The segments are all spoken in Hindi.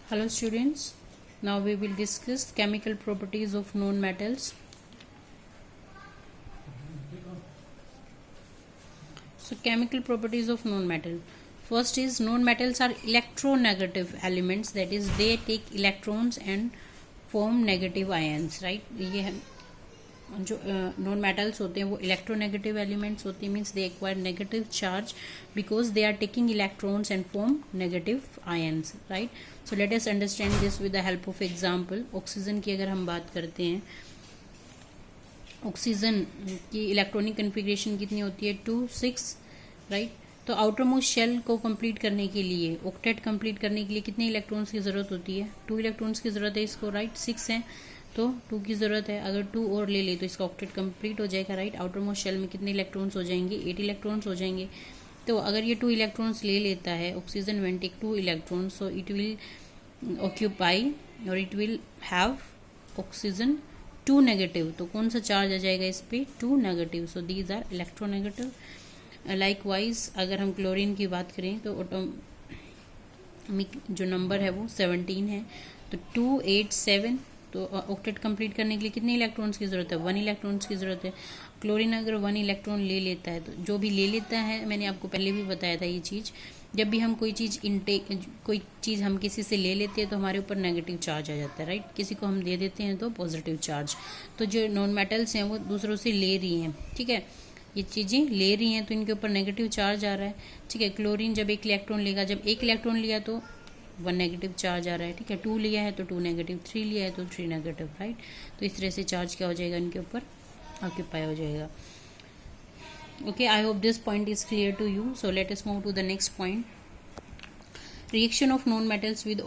Hello students, now we will discuss chemical properties of known metals. So chemical properties of known metal. First is known metals are electronegative elements, that is they take electrons and form negative ions, right? ये है जो नॉन मेटल्स होते हैं वो इलेक्ट्रोनेगेटिव एलिमेंट्स होते हैं, means they acquire negative charge because they are taking electrons and form negative ions, right. So let us understand this with the help of example. Oxygen की अगर हम बात करते हैं, ऑक्सीजन की इलेक्ट्रॉनिक कन्फिग्रेशन कितनी होती है, 2 6, राइट. तो आउटर मोस्ट शेल को कंप्लीट करने के लिए, ऑक्टेट कंप्लीट करने के लिए कितने इलेक्ट्रॉन्स की जरूरत होती है, 2 इलेक्ट्रॉन्स की जरूरत है इसको, राइट. 6 है तो 2 की जरूरत है, अगर 2 और ले ले तो इसका ऑक्टेट कंप्लीट हो जाएगा, राइट. आउटर मोस्ट शेल में कितने इलेक्ट्रॉन्स हो जाएंगे, 8 इलेक्ट्रॉन्स हो जाएंगे. तो अगर ये 2 इलेक्ट्रॉन्स ले लेता है, oxygen when take 2 electrons, so it will occupy और it will have oxygen 2 negative. तो कौन सा चार्ज आ जाएगा इस पे, 2 negative. So these are electronegative. Likewise अगर हम क्लोरीन की बात करें तो जो नंबर है वो 17 है, तो 2 8 7. तो ऑक्टेट कंप्लीट करने के लिए कितने इलेक्ट्रॉन्स की जरूरत है, 1 इलेक्ट्रॉन्स की जरूरत है. क्लोरीन अगर 1 इलेक्ट्रॉन ले लेता है, तो जो भी ले लेता है, मैंने आपको पहले भी बताया था ये चीज़, जब भी हम कोई चीज़ हम किसी से ले लेते हैं तो हमारे ऊपर नेगेटिव चार्ज आ जाता है, राइट. किसी को हम दे देते हैं तो पॉजिटिव चार्ज. तो जो नॉन मेटल्स हैं वो दूसरों से ले रही हैं, ठीक है, ये चीज़ें ले रही हैं तो इनके ऊपर नेगेटिव चार्ज आ रहा है, ठीक है. क्लोरीन जब 1 इलेक्ट्रॉन लेगा, जब 1 इलेक्ट्रॉन लिया तो 1 नेगेटिव चार्ज आ रहा है, ठीक है. 2 लिया है तो 2 नेगेटिव, 3 लिया है तो 3 नेगेटिव, राइट. तो इस तरह से चार्ज क्या हो जाएगा, इनके ऊपर ऑक्यूपाई हो जाएगा. Okay, I hope this point is clear to you. So let us move to the next point. Reaction of non metals with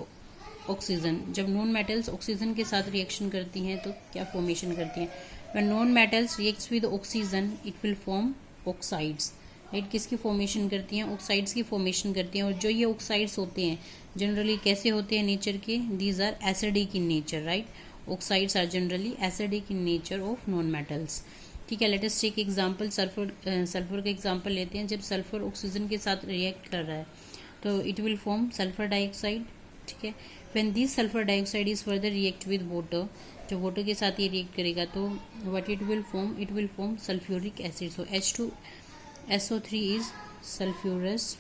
oxygen. जब नॉन मेटल्स ऑक्सीजन के साथ रिएक्शन करती हैं तो क्या फॉर्मेशन करती हैं. When non metals reacts with oxygen it will form oxides, right. किसकी फॉर्मेशन करती हैं, ऑक्साइड्स की फॉर्मेशन करती हैं. और जो ये ऑक्साइड्स होते हैं जनरली कैसे होते हैं नेचर के, these are acidic in nature, right. Oxides are generally acidic in nature of non metals, ठीक है. Let us take example. Sulphur का एग्जांपल लेते हैं. जब सल्फर ऑक्सीजन के साथ रिएक्ट कर रहा है तो it will form sulphur dioxide, ठीक है. When this sulphur dioxide is further react with water, जब वाटर के साथ ये रिएक्ट करेगा तो what it will form sulphuric acid. So H2SO3 is sulphurous,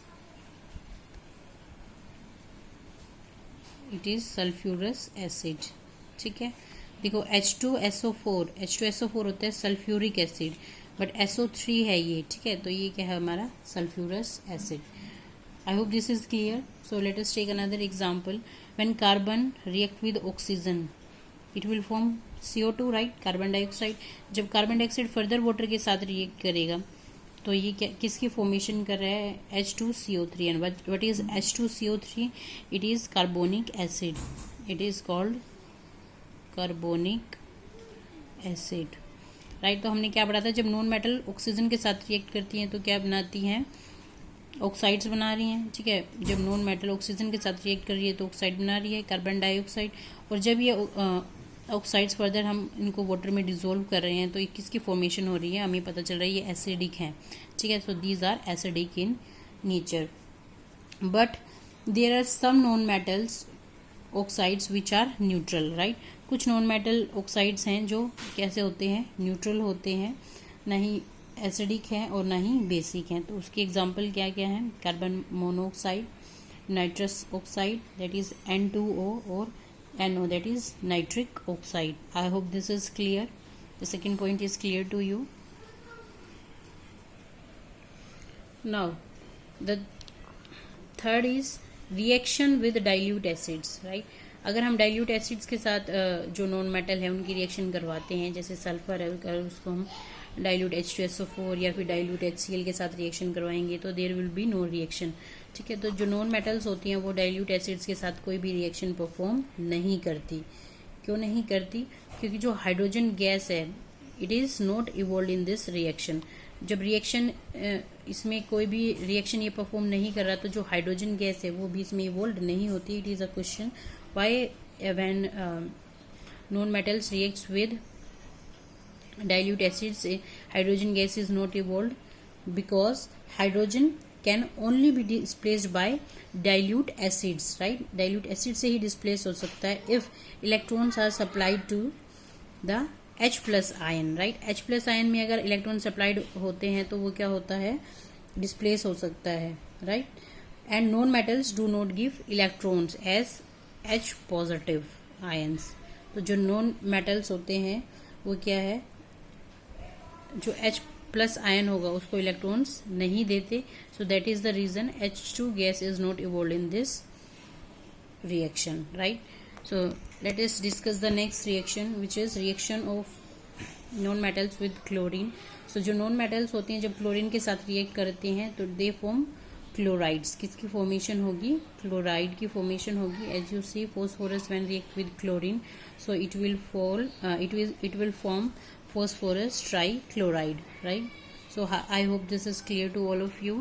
it is sulphurous acid, ठीक है. देखो H2SO4 होता है सल्फ्यूरिक एसिड, बट SO3 है ये, ठीक है. तो ये क्या है हमारा sulphurous acid. I hope this is clear. So let us take another example. When carbon react with oxygen it will form CO2, right, carbon dioxide. जब कार्बन डाइऑक्साइड फर्दर वाटर के साथ रिएक्ट करेगा तो ये क्या किसकी फॉर्मेशन कर रहा है, H2CO3. And what is H2CO3, it is carbonic acid, it is called carbonic acid, right. तो हमने क्या पढ़ा था, जब नॉन मेटल ऑक्सीजन के साथ रिएक्ट करती हैं तो क्या बनाती हैं, ऑक्साइड्स बना रही हैं, ठीक है. जब नॉन मेटल ऑक्सीजन के साथ रिएक्ट कर रही है तो ऑक्साइड बना रही है, कार्बन डाइऑक्साइड. और जब ये ऑक्साइड्स फर्दर हम इनको वाटर में डिसोल्व कर रहे हैं तो ये किसकी फॉर्मेशन हो रही है, हमें पता चल रहा है ये एसिडिक हैं, ठीक है. So these are acidic in nature. But there are some non metals oxides which are neutral, right. कुछ नॉन मेटल ऑक्साइड्स हैं जो कैसे होते हैं, न्यूट्रल होते हैं, ना ही एसिडिक है और ना ही बेसिक हैं. तो उसके एग्जांपल क्या क्या हैं, carbon monoxide, nitrous oxide that is N2O, और NO that is nitric oxide. I hope this is clear. The second point is clear to you. Now the third is reaction with dilute acids, right. अगर हम डाइल्यूट एसिड्स के साथ जो नॉन मेटल है उनकी रिएक्शन करवाते हैं, जैसे सल्फर है, अगर उसको हम डाइल्यूट H2SO4 या फिर डाइल्यूट HCl के साथ रिएक्शन करवाएंगे तो there will be no reaction, ठीक है. तो जो नॉन मेटल्स होती हैं वो डाइल्यूट एसिड्स के साथ कोई भी रिएक्शन परफॉर्म नहीं करती. क्यों नहीं करती, क्योंकि जो हाइड्रोजन गैस है it is not evolve in this reaction. जब रिएक्शन इसमें कोई भी रिएक्शन ये परफॉर्म नहीं कर रहा तो जो हाइड्रोजन गैस है वो भी इसमें इवॉल्व नहीं होती. It is a question why when non metals reacts with dilute acids hydrogen gas is not evolved, because hydrogen can only be displaced by dilute acids, right. Dilute acid से ही डिस्प्लेस हो सकता है if electrons are supplied to the H plus ion, right. H plus ion में अगर इलेक्ट्रॉन सप्लाइड होते हैं तो वो क्या होता है, डिस्प्लेस हो सकता है, right. And non metals do not give electrons as H positive ions. तो जो नॉन मेटल्स होते हैं वो क्या है, जो H प्लस आयन होगा उसको इलेक्ट्रॉन्स नहीं देते। So that is the reason H2 gas is not evolve in this reaction, right? So let us discuss the next reaction, which is reaction of non metals with chlorine. So जो non metals होते हैं जब क्लोरीन के साथ रिएक्ट करते हैं तो दे फॉर्म क्लोराइड्स। किसकी फॉर्मेशन होगी, क्लोराइड की फॉर्मेशन होगी। As you see phosphorus when react with chlorine, so it will form phosphorus trichloride, right? So I hope this is clear to all of you.